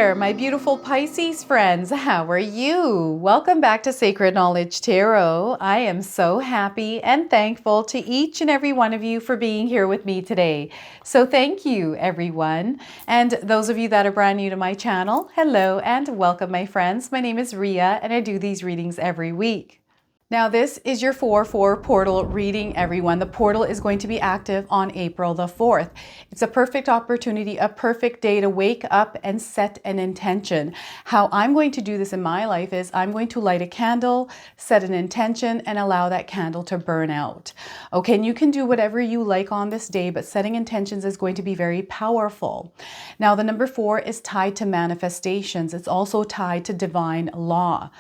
there, my beautiful Pisces friends. How are you? Welcome back to Sacred Knowledge Tarot. I am so happy and thankful to each and every one of you for being here with me today. So thank you, everyone. And those of you that are brand new to my channel, hello and welcome, my friends. My name is Ria and I do these readings every week. Now this is your 4/4 portal reading, everyone. The portal is going to be active on April the 4th. It's a perfect opportunity, a perfect day to wake up and set an intention. How I'm going to do this in my life is I'm going to light a candle, set an intention, and allow that candle to burn out. Okay, and you can do whatever you like on this day, but setting intentions is going to be very powerful. Now the number 4 is tied to manifestations. It's also tied to divine law,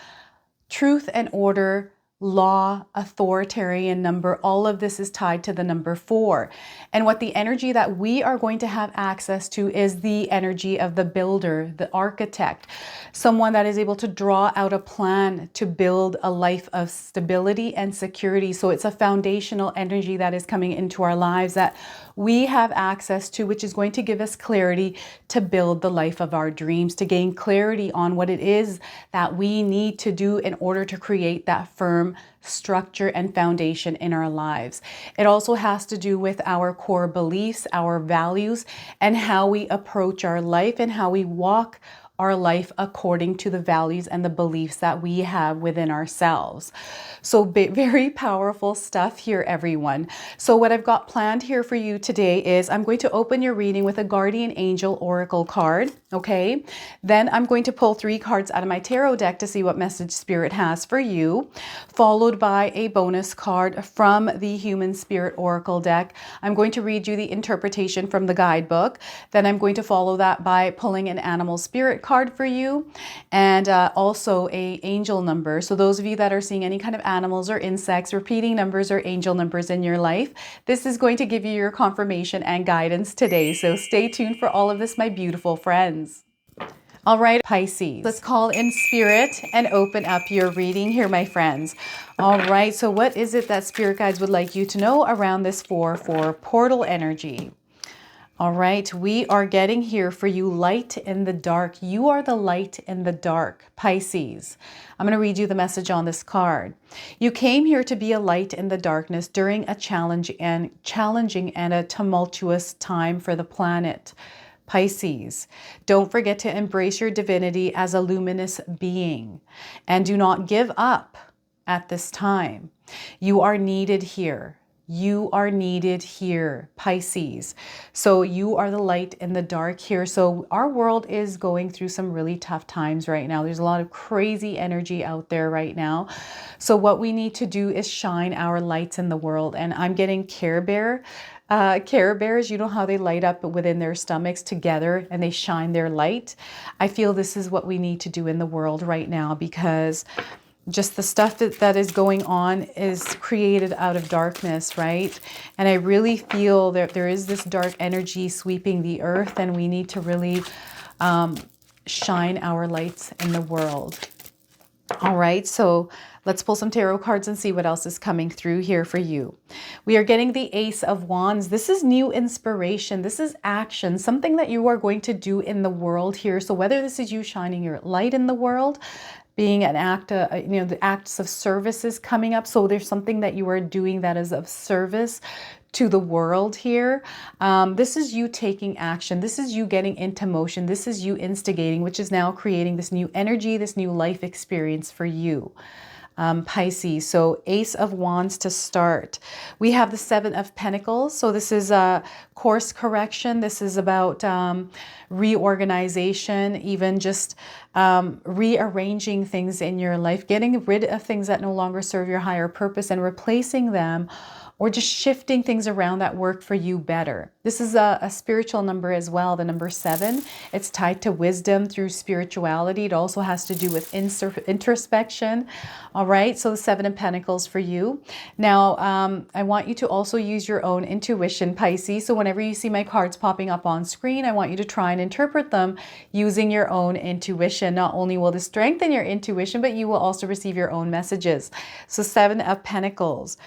truth and order, law, authoritarian number. All of this is tied to the number 4. And what the energy that we are going to have access to is the energy of the builder, the architect, someone that is able to draw out a plan to build a life of stability and security. So it's a foundational energy that is coming into our lives that we have access to, which is going to give us clarity to build the life of our dreams, to gain clarity on what it is that we need to do in order to create that firm structure and foundation in our lives. It also has to do with our core beliefs, our values, and how we approach our life and how we walk our life according to the values and the beliefs that we have within ourselves. So very powerful stuff here, everyone. So what I've got planned here for you today is I'm going to open your reading with a guardian angel oracle card. Okay, then I'm going to pull 3 cards out of my tarot deck to see what message spirit has for you, followed by a bonus card from the human spirit oracle deck. I'm going to read you the interpretation from the guidebook. Then I'm going to follow that by pulling an animal spirit card for you, and also a angel number. So those of you that are seeing any kind of animals or insects, repeating numbers or angel numbers in your life, this is going to give you your confirmation and guidance today. So stay tuned for all of this, my beautiful friends. All right, Pisces, let's call in spirit and open up your reading here, my friends. All right, so what is it that spirit guides would like you to know around this 4/4 portal energy? All right, we are getting here for you light in the dark. You are the light in the dark, Pisces. I'm going to read you the message on this card. You came here to be a light in the darkness during a challenging and a tumultuous time for the planet. Pisces, don't forget to embrace your divinity as a luminous being and do not give up at this time. You are needed here. You are needed here, Pisces. So you are the light in the dark here. So our world is going through some really tough times right now. There's a lot of crazy energy out there right now. So what we need to do is shine our lights in the world. And I'm getting Care Bears, you know how they light up within their stomachs together and they shine their light. I feel this is what we need to do in the world right now, because just the stuff that is going on is created out of darkness, right? And I really feel that there is this dark energy sweeping the earth, and we need to really shine our lights in the world. All right, so let's pull some tarot cards and see what else is coming through here for you. We are getting the Ace of Wands. This is new inspiration. This is action, something that you are going to do in the world here. So whether this is you shining your light in the world, being an act, the acts of service is coming up. So there's something that you are doing that is of service to the world here. This is you taking action. This is you getting into motion. This is you instigating, which is now creating this new energy, this new life experience for you. Pisces. So Ace of Wands to start. We have the 7 of Pentacles. So this is a course correction. This is about reorganization, even just rearranging things in your life, getting rid of things that no longer serve your higher purpose and replacing them, or just shifting things around that work for you better. This is a spiritual number as well, the number 7. It's tied to wisdom through spirituality. It also has to do with introspection. All right, so the 7 of Pentacles for you. Now, I want you to also use your own intuition, Pisces. So whenever you see my cards popping up on screen, I want you to try and interpret them using your own intuition. Not only will this strengthen your intuition, but you will also receive your own messages. So 7 of Pentacles.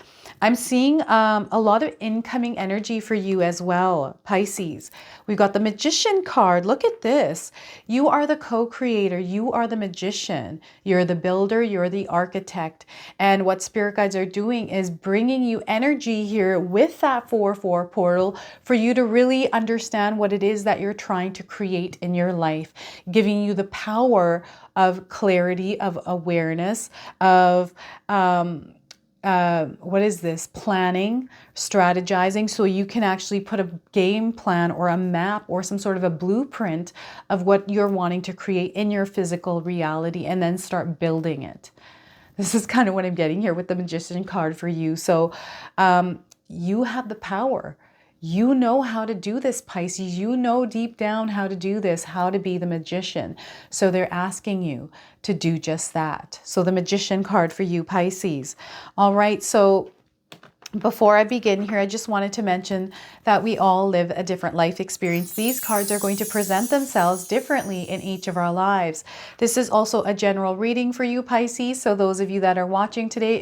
I'm seeing a lot of incoming energy for you as well, Pisces. We've got the Magician card. Look at this. You are the co-creator. You are the magician. You're the builder. You're the architect. And what spirit guides are doing is bringing you energy here with that 4-4 portal for you to really understand what it is that you're trying to create in your life, giving you the power of clarity, of awareness, of what is this? Planning, strategizing, so you can actually put a game plan or a map or some sort of a blueprint of what you're wanting to create in your physical reality and then start building it. This is kind of what I'm getting here with the Magician card for you. So you have the power. You know how to do this, Pisces. You know deep down how to do this, how to be the magician. So they're asking you to do just that. So the Magician card for you, Pisces. All right, so before I begin here, I just wanted to mention that we all live a different life experience. These cards are going to present themselves differently in each of our lives. This is also a general reading for you, Pisces. So those of you that are watching today,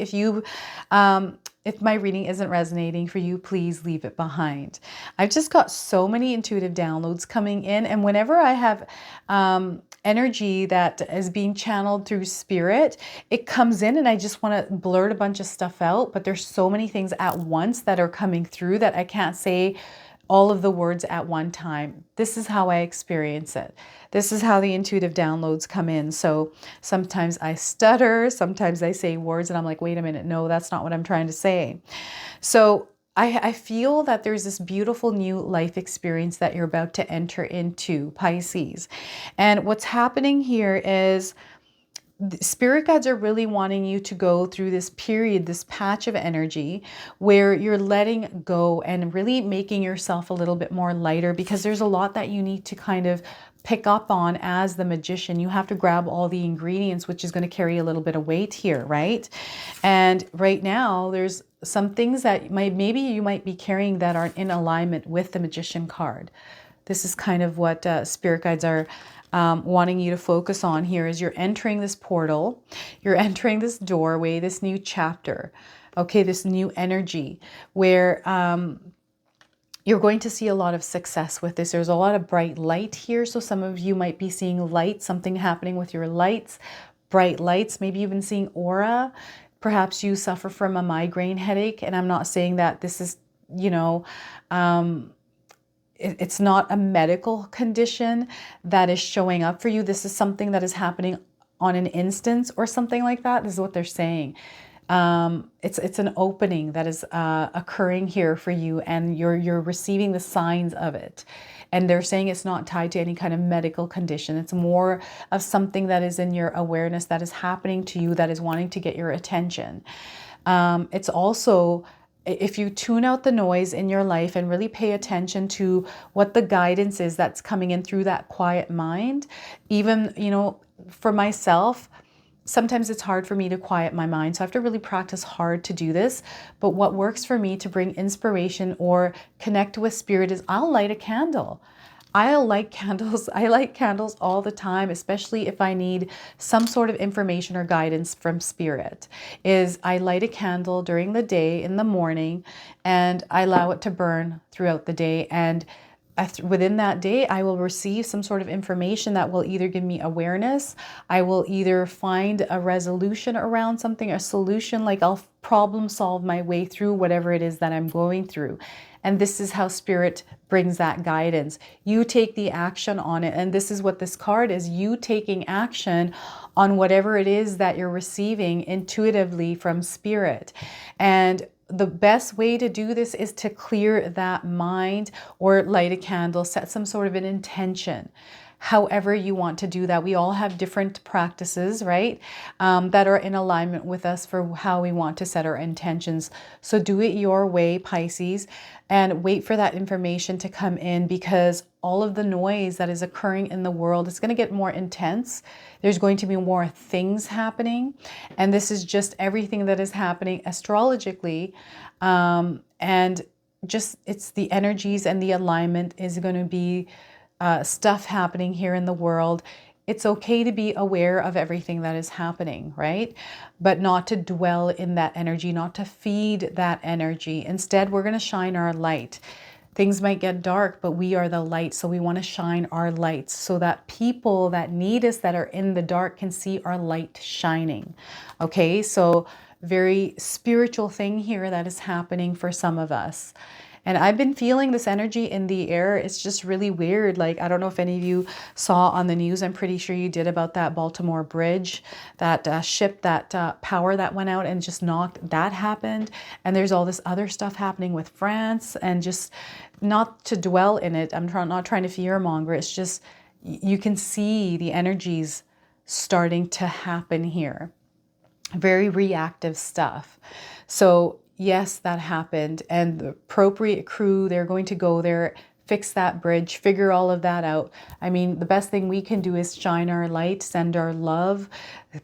if my reading isn't resonating for you, please leave it behind. I've just got so many intuitive downloads coming in, and whenever I have energy that is being channeled through spirit, it comes in and I just want to blurt a bunch of stuff out, but there's so many things at once that are coming through that I can't say all of the words at one time. This is how I experience it. This is how the intuitive downloads come in. So sometimes I stutter, sometimes I say words and I'm like, wait a minute, no, that's not what I'm trying to say. So I feel that there's this beautiful new life experience that you're about to enter into, Pisces. And what's happening here is spirit guides are really wanting you to go through this period, this patch of energy where you're letting go and really making yourself a little bit more lighter, because there's a lot that you need to kind of pick up on as the magician. You have to grab all the ingredients, which is going to carry a little bit of weight here, right? And right now there's some things that maybe you might be carrying that aren't in alignment with the Magician card. This is kind of what spirit guides are wanting you to focus on here. Is you're entering this portal, you're entering this doorway, this new chapter, okay, this new energy where you're going to see a lot of success with this. There's a lot of bright light here. So some of you might be seeing light, something happening with your lights, bright lights, maybe even seeing aura. Perhaps you suffer from a migraine headache. And I'm not saying that this is, it's not a medical condition that is showing up for you. This is something that is happening on an instance or something like that. This is what they're saying. It's an opening that is occurring here for you, and you're receiving the signs of it. And they're saying it's not tied to any kind of medical condition. It's more of something that is in your awareness that is happening to you, that is wanting to get your attention. It's also, if you tune out the noise in your life and really pay attention to what the guidance is that's coming in through that quiet mind, even, for myself, sometimes it's hard for me to quiet my mind. So I have to really practice hard to do this. But what works for me to bring inspiration or connect with spirit is I'll light a candle. I light candles. I light candles all the time, especially if I need some sort of information or guidance from spirit. I light a candle during the day in the morning, and I allow it to burn throughout the day. And within that day, I will receive some sort of information that will either give me awareness. I will either find a resolution around something, a solution, like I'll problem solve my way through whatever it is that I'm going through. And this is how spirit brings that guidance. You take the action on it. And this is what this card is, you taking action on whatever it is that you're receiving intuitively from spirit. And the best way to do this is to clear that mind or light a candle, set some sort of an intention. However you want to do that. We all have different practices, right? That are in alignment with us for how we want to set our intentions. So do it your way, Pisces, and wait for that information to come in, because all of the noise that is occurring in the world is going to get more intense. There's going to be more things happening. And this is just everything that is happening astrologically. And just it's the energies and the alignment is going to be stuff happening here in the world. it's okay to be aware of everything that is happening, right? But not to dwell in that energy, not to feed that energy. Instead, we're going to shine our light. Things might get dark, but we are the light. So we want to shine our lights so that people that need us, that are in the dark, can see our light shining. Okay, so very spiritual thing here that is happening for some of us. And I've been feeling this energy in the air. It's just really weird. Like, I don't know if any of you saw on the news, I'm pretty sure you did, about that Baltimore bridge, that ship, that power that went out and just knocked, that happened. And there's all this other stuff happening with France, and just not to dwell in it. I'm not trying to fearmonger. It's just, you can see the energies starting to happen here. Very reactive stuff. So yes, that happened, and the appropriate crew, they're going to go there, fix that bridge, figure all of that out. I mean, the best thing we can do is shine our light, send our love,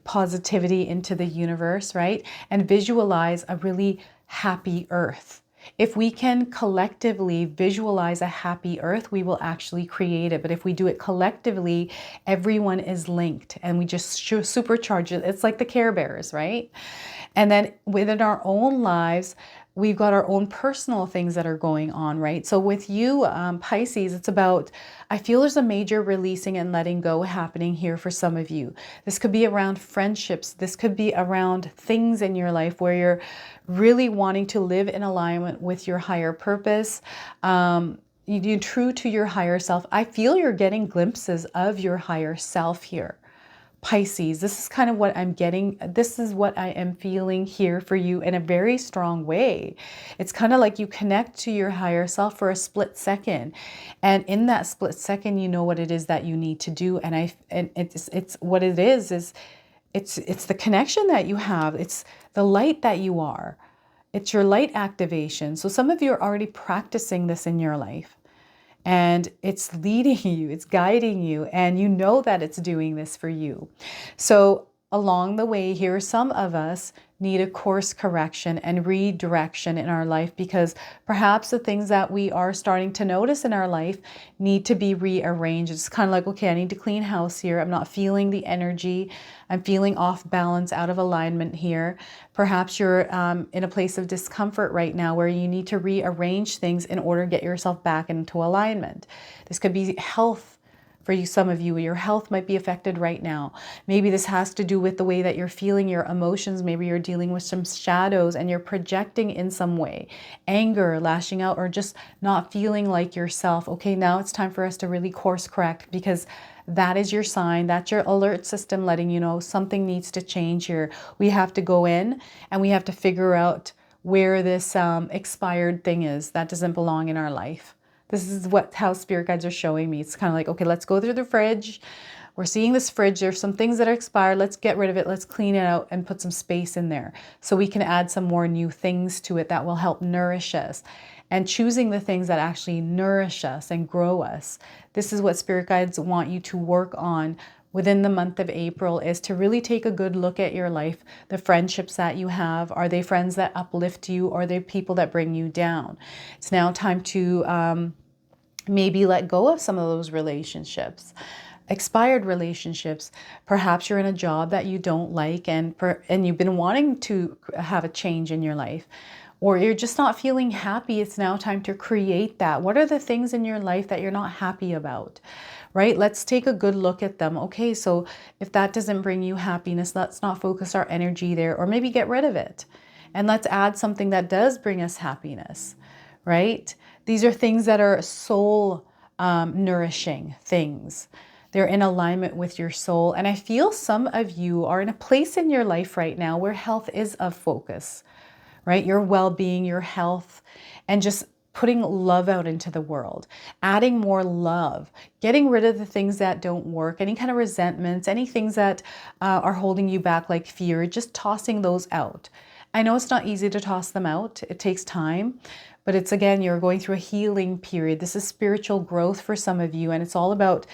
positivity into the universe, right? And visualize a really happy earth. If we can collectively visualize a happy earth, we will actually create it. But if we do it collectively, everyone is linked, and we just supercharge it. It's like the Care Bears, right? And then within our own lives, we've got our own personal things that are going on, right? So with you, Pisces, it's about, I feel there's a major releasing and letting go happening here for some of you. This could be around friendships. This could be around things in your life where you're really wanting to live in alignment with your higher purpose. You're true to your higher self. I feel you're getting glimpses of your higher self here. Pisces, this is kind of what I'm getting. This is what I am feeling here for you in a very strong way. It's kind of like you connect to your higher self for a split second. And in that split second, you know what it is that you need to do. And it's what it is it's the connection that you have. It's the light that you are. It's your light activation. So some of you are already practicing this in your life. And it's leading you, it's guiding you, and you know that it's doing this for you. So along the way here, some of us need a course correction and redirection in our life, because perhaps the things that we are starting to notice in our life need to be rearranged. It's kind of like, okay, I need to clean house here. I'm not feeling the energy. I'm feeling off balance, out of alignment here. Perhaps you're in a place of discomfort right now where you need to rearrange things in order to get yourself back into alignment. This could be health. For you, some of you, your health might be affected right now. Maybe this has to do with the way that you're feeling your emotions. Maybe you're dealing with some shadows and you're projecting in some way. Anger, lashing out, or just not feeling like yourself. Okay, now it's time for us to really course correct, because that is your sign. That's your alert system letting you know something needs to change here. We have to go in and we have to figure out where this expired thing is that doesn't belong in our life. This is how spirit guides are showing me. It's kind of like, okay, let's go through the fridge. We're seeing this fridge. There's some things that are expired. Let's get rid of it. Let's clean it out and put some space in there so we can add some more new things to it that will help nourish us. And choosing the things that actually nourish us and grow us. This is what spirit guides want you to work on within the month of April, is to really take a good look at your life, the friendships that you have. Are they friends that uplift you, or are they people that bring you down? It's now time to maybe let go of some of those relationships, expired relationships. Perhaps you're in a job that you don't like and you've been wanting to have a change in your life, or you're just not feeling happy. It's now time to create that. What are the things in your life that you're not happy about, right? Let's take a good look at them. Okay, so if that doesn't bring you happiness, let's not focus our energy there, or maybe get rid of it. And let's add something that does bring us happiness, right? These are things that are soul nourishing things. They're in alignment with your soul. And I feel some of you are in a place in your life right now where health is of focus, right? Your well-being, your health, and just putting love out into the world, adding more love, getting rid of the things that don't work, any kind of resentments, any things that are holding you back, like fear, just tossing those out. I know it's not easy to toss them out. It takes time. But it's, again, you're going through a healing period. This is spiritual growth for some of you. And it's all about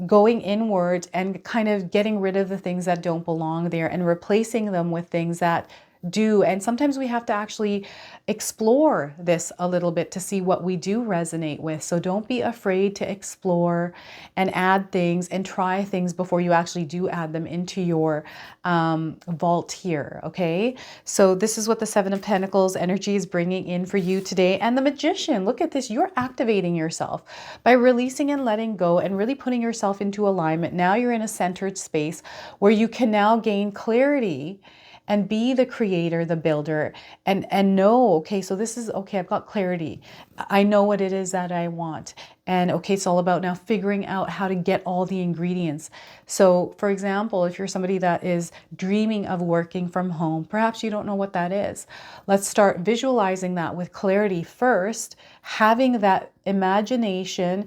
going inward and kind of getting rid of the things that don't belong there and replacing them with things that do. And sometimes we have to actually explore this a little bit to see what we do resonate with. So don't be afraid to explore and add things and try things before you actually do add them into your vault here. Okay. So this is what the Seven of Pentacles energy is bringing in for you today. And the Magician, look at this. You're activating yourself by releasing and letting go and really putting yourself into alignment. Now you're in a centered space where you can now gain clarity and be the creator, the builder, and know, okay, so this is, okay, I've got clarity. I know what it is that I want. And okay, it's all about now figuring out how to get all the ingredients. So for example, if you're somebody that is dreaming of working from home, perhaps you don't know what that is. Let's start visualizing that with clarity first, having that imagination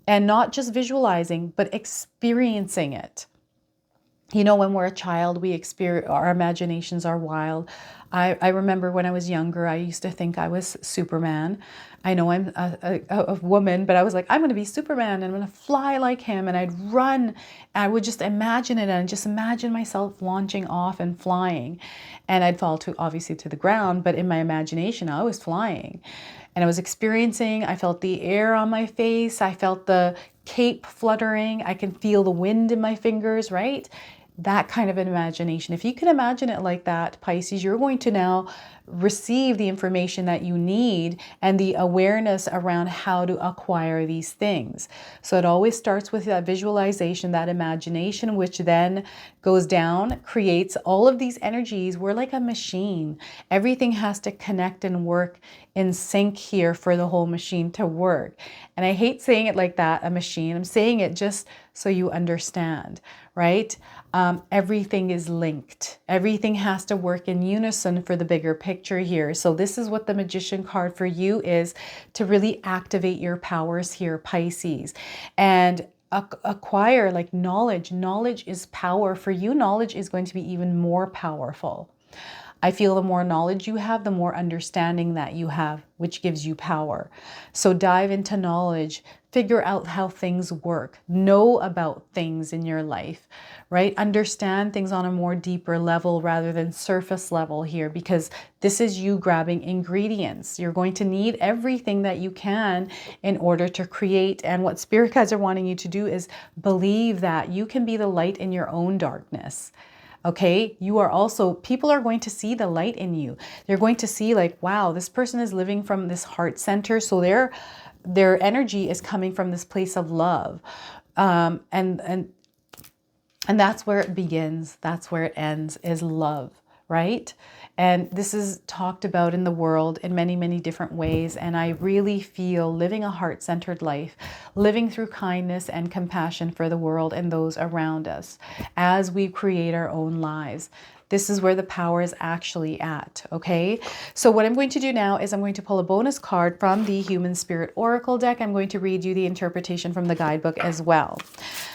and not just visualizing, but experiencing it. You know, when we're a child, we experience, our imaginations are wild. I remember when I was younger, I used to think I was Superman. I know I'm a woman, but I was like, I'm going to be Superman and I'm going to fly like him. And I'd run. I would just imagine it and just imagine myself launching off and flying. And I'd fall obviously to the ground, but in my imagination, I was flying. And I was experiencing, I felt the air on my face. I felt the cape fluttering. I can feel the wind in my fingers, right? That kind of an imagination. If you can imagine it like that, Pisces, you're going to now receive the information that you need and the awareness around how to acquire these things. So it always starts with that visualization, that imagination, which then goes down, creates all of these energies. We're like a machine. Everything has to connect and work in sync here for the whole machine to work. And I hate saying it like that, a machine. I'm saying it just so you understand, right? Everything is linked. Everything has to work in unison for the bigger picture here. So this is what the Magician card for you is, to really activate your powers here, Pisces, and acquire like knowledge. Knowledge is power. For you, knowledge is going to be even more powerful. I feel the more knowledge you have, the more understanding that you have, which gives you power. So dive into knowledge, figure out how things work, know about things in your life, right? Understand things on a more deeper level rather than surface level here, because this is you grabbing ingredients. You're going to need everything that you can in order to create. And what spirit guides are wanting you to do is believe that you can be the light in your own darkness. Okay, you are also, people are going to see the light in you. They're going to see like, wow, this person is living from this heart center. So their energy is coming from this place of love. And that's where it begins. That's where it ends, is love, right? And this is talked about in the world in many, many different ways. And I really feel living a heart-centered life, living through kindness and compassion for the world and those around us as we create our own lives. This is where the power is actually at, okay? So what I'm going to do now is I'm going to pull a bonus card from the Human Spirit Oracle deck. I'm going to read you the interpretation from the guidebook as well.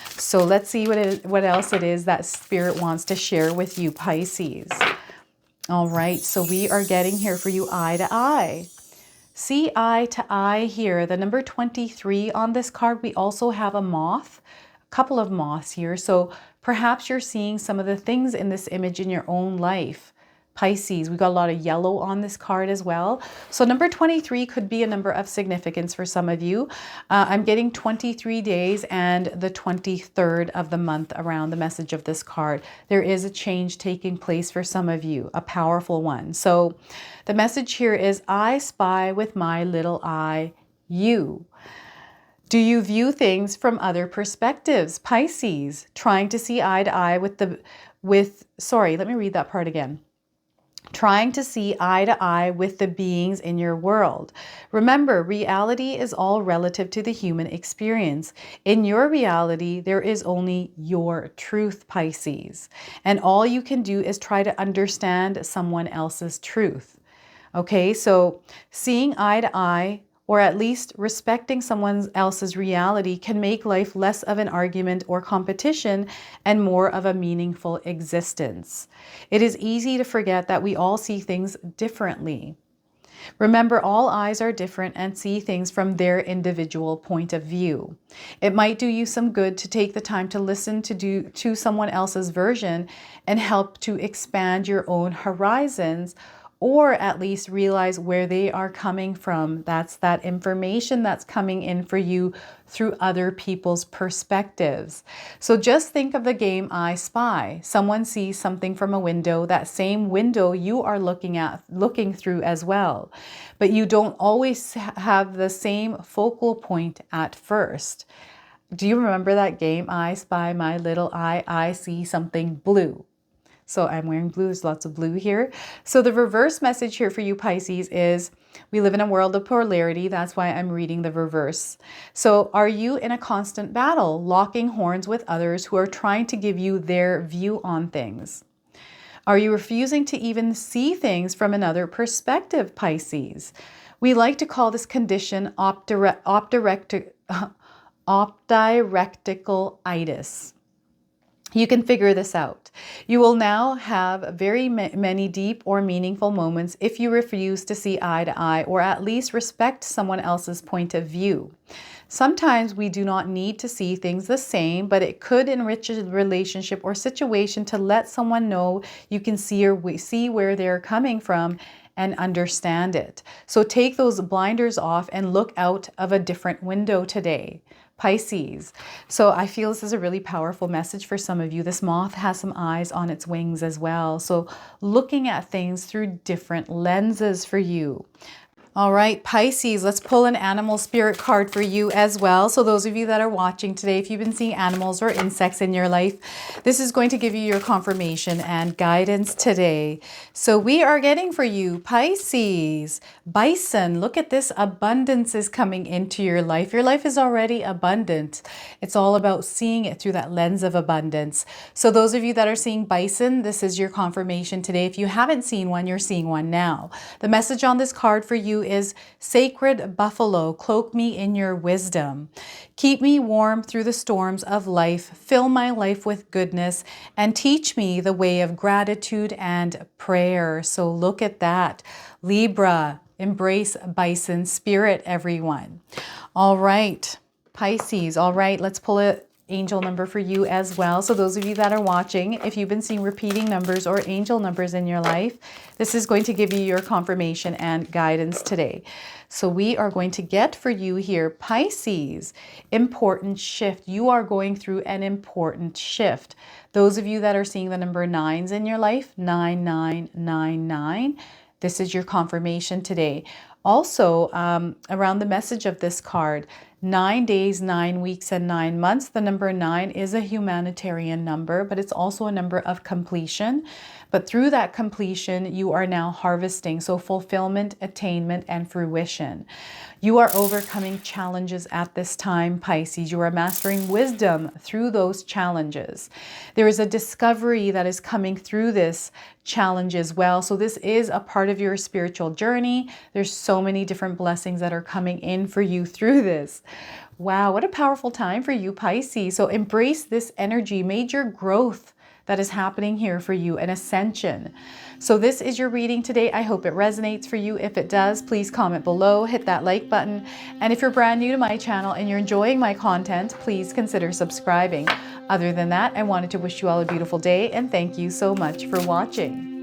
So let's see what else it is that Spirit wants to share with you, Pisces. All right, so we are getting here for you eye to eye. See eye to eye here. The number 23 on this card, we also have a moth, a couple of moths here. So perhaps you're seeing some of the things in this image in your own life. Pisces, we got a lot of yellow on this card as well. So number 23 could be a number of significance for some of you. I'm getting 23 days and the 23rd of the month around the message of this card. There is a change taking place for some of you, a powerful one. So the message here is, I spy with my little eye you. Do you view things from other perspectives? Pisces, trying to see eye to eye sorry, let me read that part again. Trying to see eye to eye with the beings in your world. Remember, reality is all relative to the human experience. In your reality, there is only your truth, Pisces. And all you can do is try to understand someone else's truth. Okay, so seeing eye to eye, or at least respecting someone else's reality, can make life less of an argument or competition and more of a meaningful existence. It is easy to forget that we all see things differently. Remember, all eyes are different and see things from their individual point of view. It might do you some good to take the time to listen to someone else's version and help to expand your own horizons, or at least realize where they are coming from. That's that information that's coming in for you through other people's perspectives. So just think of the game I Spy. Someone sees something from a window. That same window you are looking through as well. But you don't always have the same focal point at first. Do you remember that game, I Spy My Little Eye, I See Something Blue? So I'm wearing blue, there's lots of blue here. So the reverse message here for you Pisces is, we live in a world of polarity. That's why I'm reading the reverse. So are you in a constant battle, locking horns with others who are trying to give you their view on things? Are you refusing to even see things from another perspective, Pisces? We like to call this condition opdirecticalitis. You can figure this out. You will now have very many deep or meaningful moments if you refuse to see eye to eye, or at least respect someone else's point of view. Sometimes we do not need to see things the same, but it could enrich a relationship or situation to let someone know you can see where they're coming from and understand it. So take those blinders off and look out of a different window today, Pisces. So I feel this is a really powerful message for some of you. This moth has some eyes on its wings as well. So looking at things through different lenses for you. All right, Pisces, let's pull an animal spirit card for you as well. So those of you that are watching today, if you've been seeing animals or insects in your life, this is going to give you your confirmation and guidance today. So we are getting for you, Pisces, bison. Look at this, abundance is coming into your life. Your life is already abundant. It's all about seeing it through that lens of abundance. So those of you that are seeing bison, this is your confirmation today. If you haven't seen one, you're seeing one now. The message on this card for you is, sacred buffalo, cloak me in your wisdom. Keep me warm through the storms of life. Fill my life with goodness and teach me the way of gratitude and prayer. So look at that. Libra, embrace bison spirit, everyone. All right, Pisces. All right, let's pull a angel number for you as well. So those of you that are watching, if you've been seeing repeating numbers or angel numbers in your life, this is going to give you your confirmation and guidance today. So we are going to get for you here, Pisces, important shift. You are going through an important shift. Those of you that are seeing the number 9s in your life, 9999, this is your confirmation today. Also, around the message of this card, 9 days, 9 weeks, and 9 months. The number 9 is a humanitarian number, but it's also a number of completion. But through that completion, you are now harvesting. So fulfillment, attainment, and fruition. You are overcoming challenges at this time, Pisces. You are mastering wisdom through those challenges. There is a discovery that is coming through this challenge as well. So this is a part of your spiritual journey. There's so many different blessings that are coming in for you through this. Wow, what a powerful time for you, Pisces. So embrace this energy, major growth that is happening here for you, an ascension. So this is your reading today. I hope it resonates for you. If it does, please comment below, hit that like button. And if you're brand new to my channel and you're enjoying my content, please consider subscribing. Other than that, I wanted to wish you all a beautiful day and thank you so much for watching.